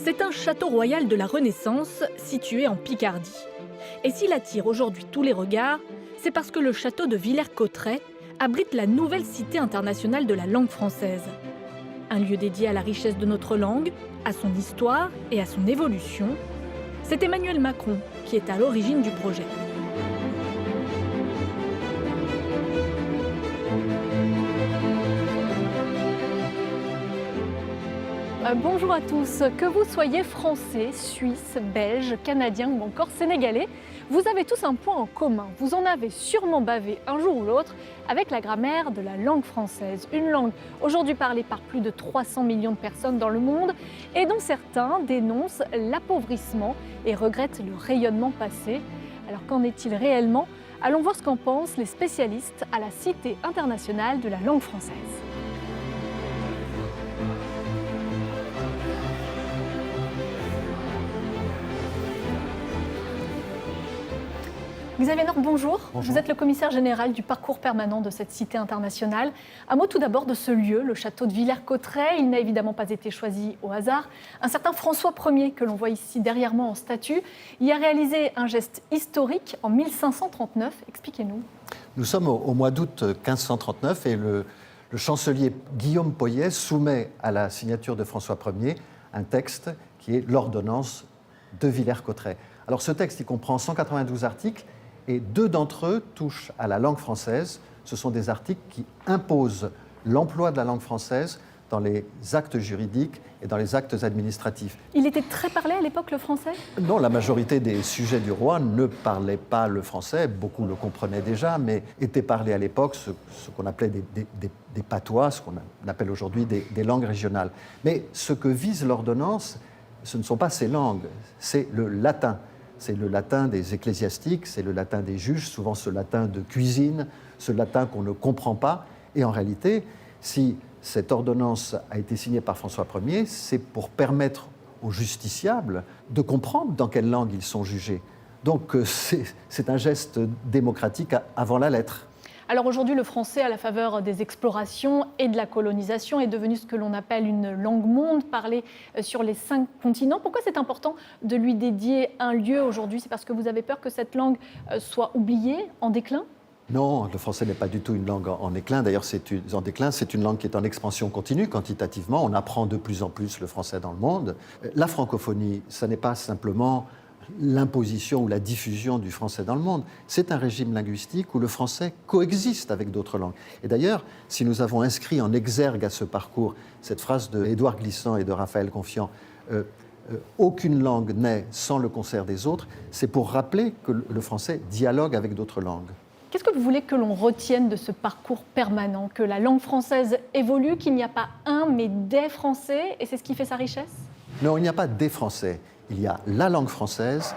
C'est un château royal de la Renaissance situé en Picardie. Et s'il attire aujourd'hui tous les regards, c'est parce que le château de Villers-Cotterêts abrite la nouvelle cité internationale de la langue française. Un lieu dédié à la richesse de notre langue, à son histoire et à son évolution. C'est Emmanuel Macron qui est à l'origine du projet. Bonjour à tous, que vous soyez français, suisse, belge, canadien ou encore sénégalais, vous avez tous un point en commun. Vous en avez sûrement bavé un jour ou l'autre avec la grammaire de la langue française. Une langue aujourd'hui parlée par plus de 300 millions de personnes dans le monde et dont certains dénoncent l'appauvrissement et regrettent le rayonnement passé. Alors qu'en est-il réellement? Allons voir ce qu'en pensent les spécialistes à la Cité internationale de la langue française. Xavier Nord, bonjour. Vous êtes le commissaire général du parcours permanent de cette cité internationale. Un mot tout d'abord de ce lieu, le château de Villers-Cotterêts. Il n'a évidemment pas été choisi au hasard. Un certain François Ier, que l'on voit ici derrière moi en statue, y a réalisé un geste historique en 1539. Expliquez-nous. Nous sommes au mois d'août 1539 et le chancelier Guillaume Poyet soumet à la signature de François Ier un texte qui est l'ordonnance de Villers-Cotterêts. Alors ce texte, il comprend 192 articles et 2 d'entre eux touchent à la langue française. Ce sont des articles qui imposent l'emploi de la langue française dans les actes juridiques et dans les actes administratifs. Il était très parlé à l'époque, le français ? Non, la majorité des sujets du roi ne parlaient pas le français, beaucoup le comprenaient déjà, mais étaient parlés à l'époque ce qu'on appelait des patois, ce qu'on appelle aujourd'hui des langues régionales. Mais ce que vise l'ordonnance, ce ne sont pas ces langues, c'est le latin. C'est le latin des ecclésiastiques, c'est le latin des juges, souvent ce latin de cuisine, ce latin qu'on ne comprend pas. Et en réalité, si cette ordonnance a été signée par François Ier, c'est pour permettre aux justiciables de comprendre dans quelle langue ils sont jugés. Donc c'est un geste démocratique avant la lettre. Alors aujourd'hui, le français, à la faveur des explorations et de la colonisation, est devenu ce que l'on appelle une langue monde, parlée sur les 5 continents. Pourquoi c'est important de lui dédier un lieu aujourd'hui? C'est parce que vous avez peur que cette langue soit oubliée, en déclin? Non, le français n'est pas du tout une langue en déclin. D'ailleurs, en déclin, c'est une langue qui est en expansion continue quantitativement. On apprend de plus en plus le français dans le monde. La francophonie, ça n'est pas simplement l'imposition ou la diffusion du français dans le monde. C'est un régime linguistique où le français coexiste avec d'autres langues. Et d'ailleurs, si nous avons inscrit en exergue à ce parcours cette phrase d'Édouard Glissant et de Raphaël Confiant, aucune langue naît sans le concert des autres, c'est pour rappeler que le français dialogue avec d'autres langues. Qu'est-ce que vous voulez que l'on retienne de ce parcours permanent? Que la langue française évolue, qu'il n'y a pas un, mais des Français, et c'est ce qui fait sa richesse? Non, il n'y a pas des Français. Il y a la langue française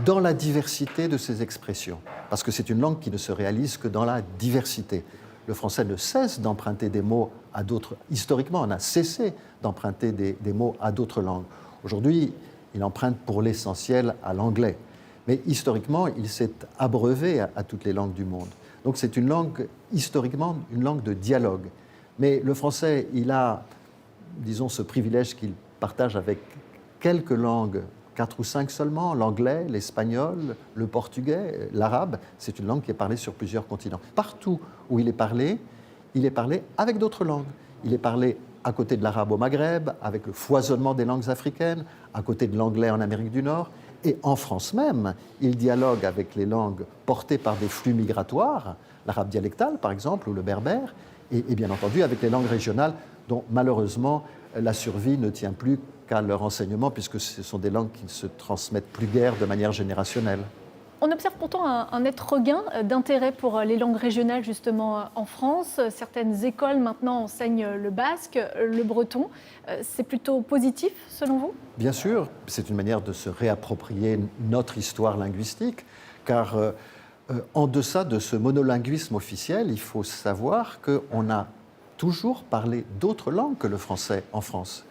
dans la diversité de ses expressions, parce que c'est une langue qui ne se réalise que dans la diversité. Le français ne cesse d'emprunter des mots à d'autres. Historiquement, on a cessé d'emprunter des mots à d'autres langues. Aujourd'hui, il emprunte pour l'essentiel à l'anglais. Mais historiquement, il s'est abreuvé à toutes les langues du monde. Donc c'est une langue, historiquement, une langue de dialogue. Mais le français, il a, disons, ce privilège qu'il partage avec quelques langues, 4 ou 5 seulement, l'anglais, l'espagnol, le portugais, l'arabe. C'est une langue qui est parlée sur plusieurs continents. Partout où il est parlé avec d'autres langues. Il est parlé à côté de l'arabe au Maghreb, avec le foisonnement des langues africaines, à côté de l'anglais en Amérique du Nord. Et en France même, il dialogue avec les langues portées par des flux migratoires, l'arabe dialectal par exemple, ou le berbère, et bien entendu avec les langues régionales dont malheureusement la survie ne tient plus qu'à leur enseignement, puisque ce sont des langues qui ne se transmettent plus guère de manière générationnelle. On observe pourtant un net regain d'intérêt pour les langues régionales justement en France. Certaines écoles maintenant enseignent le basque, le breton. C'est plutôt positif selon vous? Bien sûr, c'est une manière de se réapproprier notre histoire linguistique, car en deçà de ce monolinguisme officiel, il faut savoir qu'on a toujours parlé d'autres langues que le français en France.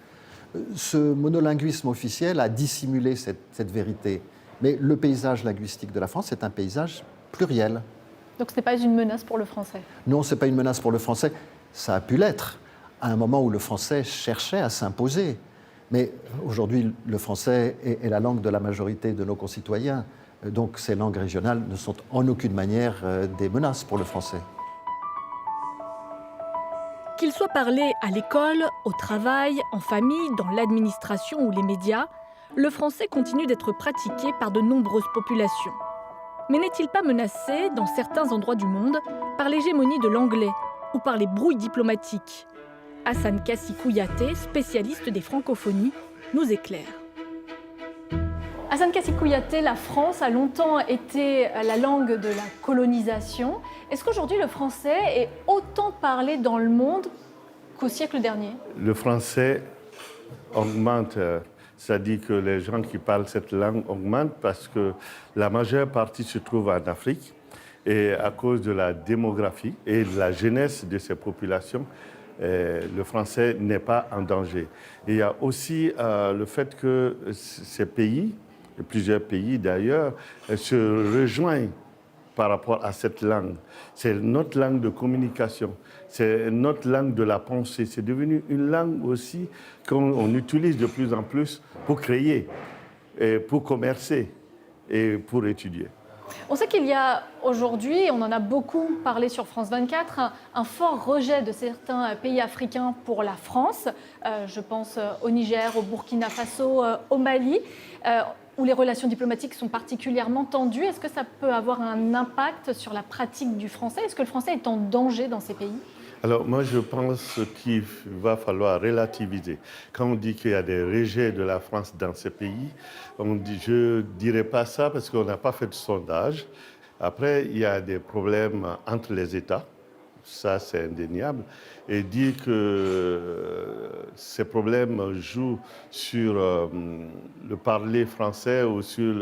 Ce monolinguisme officiel a dissimulé cette vérité. Mais le paysage linguistique de la France est un paysage pluriel. Donc ce n'est pas une menace pour le français? Non, ce n'est pas une menace pour le français. Ça a pu l'être à un moment où le français cherchait à s'imposer. Mais aujourd'hui, le français est la langue de la majorité de nos concitoyens. Donc ces langues régionales ne sont en aucune manière des menaces pour le français. Qu'il soit parlé à l'école, au travail, en famille, dans l'administration ou les médias, le français continue d'être pratiqué par de nombreuses populations. Mais n'est-il pas menacé, dans certains endroits du monde, par l'hégémonie de l'anglais ou par les brouilles diplomatiques? Hassan Kassi Kouyaté, spécialiste des francophonies, nous éclaire. Hassan Kassi Kouyaté, la France a longtemps été la langue de la colonisation. Est-ce qu'aujourd'hui le français est autant parlé dans le monde qu'au siècle dernier? Le français augmente, c'est-à-dire que les gens qui parlent cette langue augmentent parce que la majeure partie se trouve en Afrique et à cause de la démographie et de la jeunesse de ces populations, le français n'est pas en danger. Et il y a aussi le fait que ces pays, et plusieurs pays d'ailleurs, se rejoignent par rapport à cette langue. C'est notre langue de communication, c'est notre langue de la pensée. C'est devenu une langue aussi qu'on utilise de plus en plus pour créer, et pour commercer et pour étudier. On sait qu'il y a aujourd'hui, on en a beaucoup parlé sur France 24, un fort rejet de certains pays africains pour la France. Je pense au Niger, au Burkina Faso, au Mali, où les relations diplomatiques sont particulièrement tendues. Est-ce que ça peut avoir un impact sur la pratique du français? Est-ce que le français est en danger dans ces pays? Alors moi, je pense qu'il va falloir relativiser. Quand on dit qu'il y a des rejets de la France dans ces pays, je ne dirais pas ça parce qu'on n'a pas fait de sondage. Après, il y a des problèmes entre les États. Ça, c'est indéniable. Et dire que ces problèmes jouent sur le parler français ou sur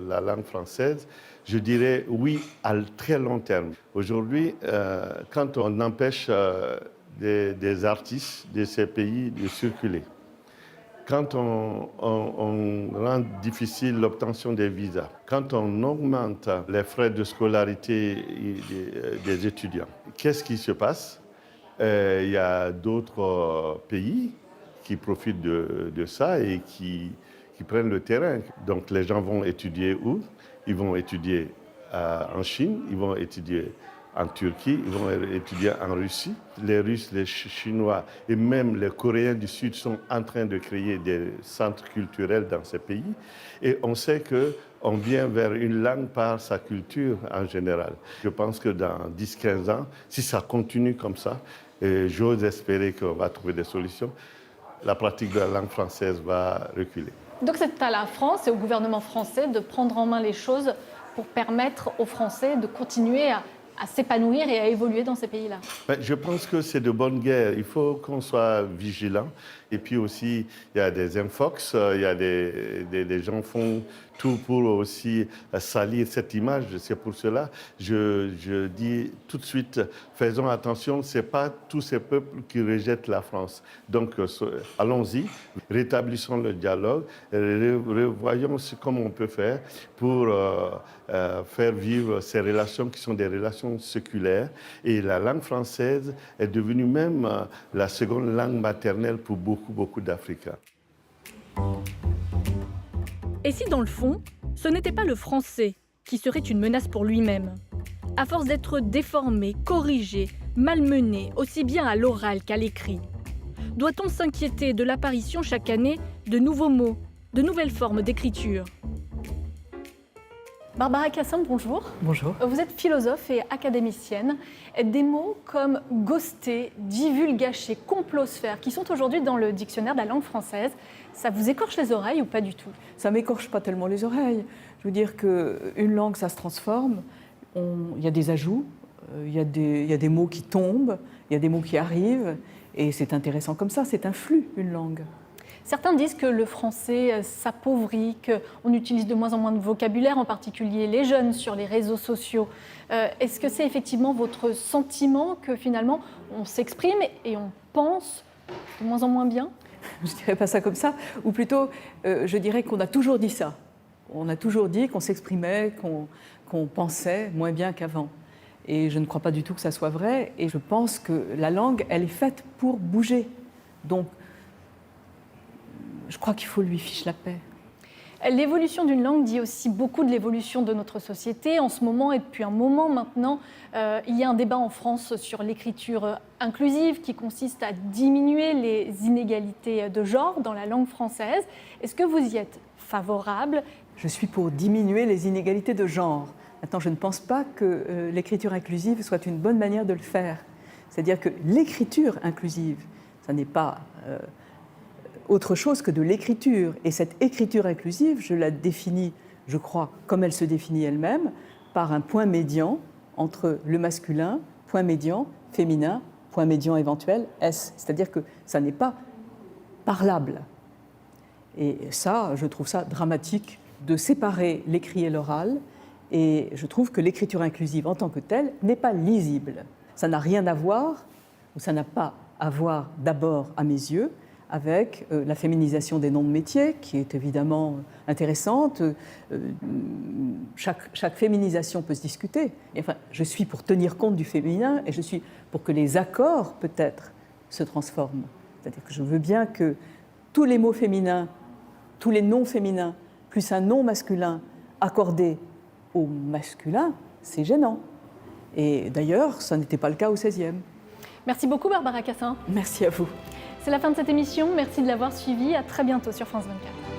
la langue française, je dirais oui à très long terme. Aujourd'hui, quand on empêche des artistes de ces pays de circuler, quand on rend difficile l'obtention des visas, quand on augmente les frais de scolarité des étudiants, qu'est-ce qui se passe? Il y a d'autres pays qui profitent de ça et qui prennent le terrain. Donc les gens vont étudier où? Ils vont étudier en Chine, ils vont étudier en Turquie, ils vont étudier en Russie. Les Russes, les Chinois et même les Coréens du Sud sont en train de créer des centres culturels dans ces pays. Et on sait qu'on vient vers une langue par sa culture en général. Je pense que dans 10-15 ans, si ça continue comme ça, et j'ose espérer qu'on va trouver des solutions, la pratique de la langue française va reculer. Donc c'est à la France et au gouvernement français de prendre en main les choses pour permettre aux Français de continuer à s'épanouir et à évoluer dans ces pays-là. Je pense que c'est de bonne guerre. Il faut qu'on soit vigilant. Et puis aussi, il y a des infox, il y a des gens qui font tout pour aussi salir cette image. C'est pour cela je dis tout de suite, faisons attention, ce n'est pas tous ces peuples qui rejettent la France. Donc allons-y, rétablissons le dialogue, voyons comment on peut faire pour faire vivre ces relations qui sont des relations séculaires. Et la langue française est devenue même la seconde langue maternelle pour beaucoup d'Africains. Et si dans le fond, ce n'était pas le français qui serait une menace pour lui-même? À force d'être déformé, corrigé, malmené, aussi bien à l'oral qu'à l'écrit, doit-on s'inquiéter de l'apparition chaque année de nouveaux mots, de nouvelles formes d'écriture? Barbara Cassam, bonjour. Bonjour. Vous êtes philosophe et académicienne. Des mots comme ghosté, divulgaché, complosphère, qui sont aujourd'hui dans le dictionnaire de la langue française, ça vous écorche les oreilles ou pas du tout? Ça m'écorche pas tellement les oreilles. Je veux dire qu'une langue, ça se transforme. Il y a des ajouts, il y a des mots qui tombent, il y a des mots qui arrivent. Et c'est intéressant comme ça, c'est un flux, une langue. Certains disent que le français s'appauvrit, qu'on utilise de moins en moins de vocabulaire, en particulier les jeunes sur les réseaux sociaux. Est-ce que c'est effectivement votre sentiment que finalement on s'exprime et on pense de moins en moins bien? Je ne dirais pas ça comme ça, ou plutôt je dirais qu'on a toujours dit ça. On a toujours dit qu'on s'exprimait, qu'on pensait moins bien qu'avant. Et je ne crois pas du tout que ça soit vrai. Et je pense que la langue, elle est faite pour bouger. Donc, je crois qu'il faut lui fiche la paix. L'évolution d'une langue dit aussi beaucoup de l'évolution de notre société. En ce moment et depuis un moment maintenant, il y a un débat en France sur l'écriture inclusive qui consiste à diminuer les inégalités de genre dans la langue française. Est-ce que vous y êtes favorable? Je suis pour diminuer les inégalités de genre. Maintenant, je ne pense pas que l'écriture inclusive soit une bonne manière de le faire. C'est-à-dire que l'écriture inclusive, ça n'est pas autre chose que de l'écriture. Et cette écriture inclusive, je la définis, je crois, comme elle se définit elle-même, par un point médian entre le masculin, point médian, féminin, point médian éventuel, S. C'est-à-dire que ça n'est pas parlable. Et ça, je trouve ça dramatique de séparer l'écrit et l'oral. Et je trouve que l'écriture inclusive en tant que telle n'est pas lisible. Ça n'a rien à voir, ou ça n'a pas à voir d'abord à mes yeux, avec la féminisation des noms de métiers, qui est évidemment intéressante. Chaque féminisation peut se discuter. Et enfin, je suis pour tenir compte du féminin et je suis pour que les accords, peut-être, se transforment. C'est-à-dire que je veux bien que tous les mots féminins, tous les noms féminins, plus un nom masculin accordé au masculin, c'est gênant. Et d'ailleurs, ça n'était pas le cas au XVIe. Merci beaucoup Barbara Cassin. Merci à vous. C'est la fin de cette émission, merci de l'avoir suivie, à très bientôt sur France 24.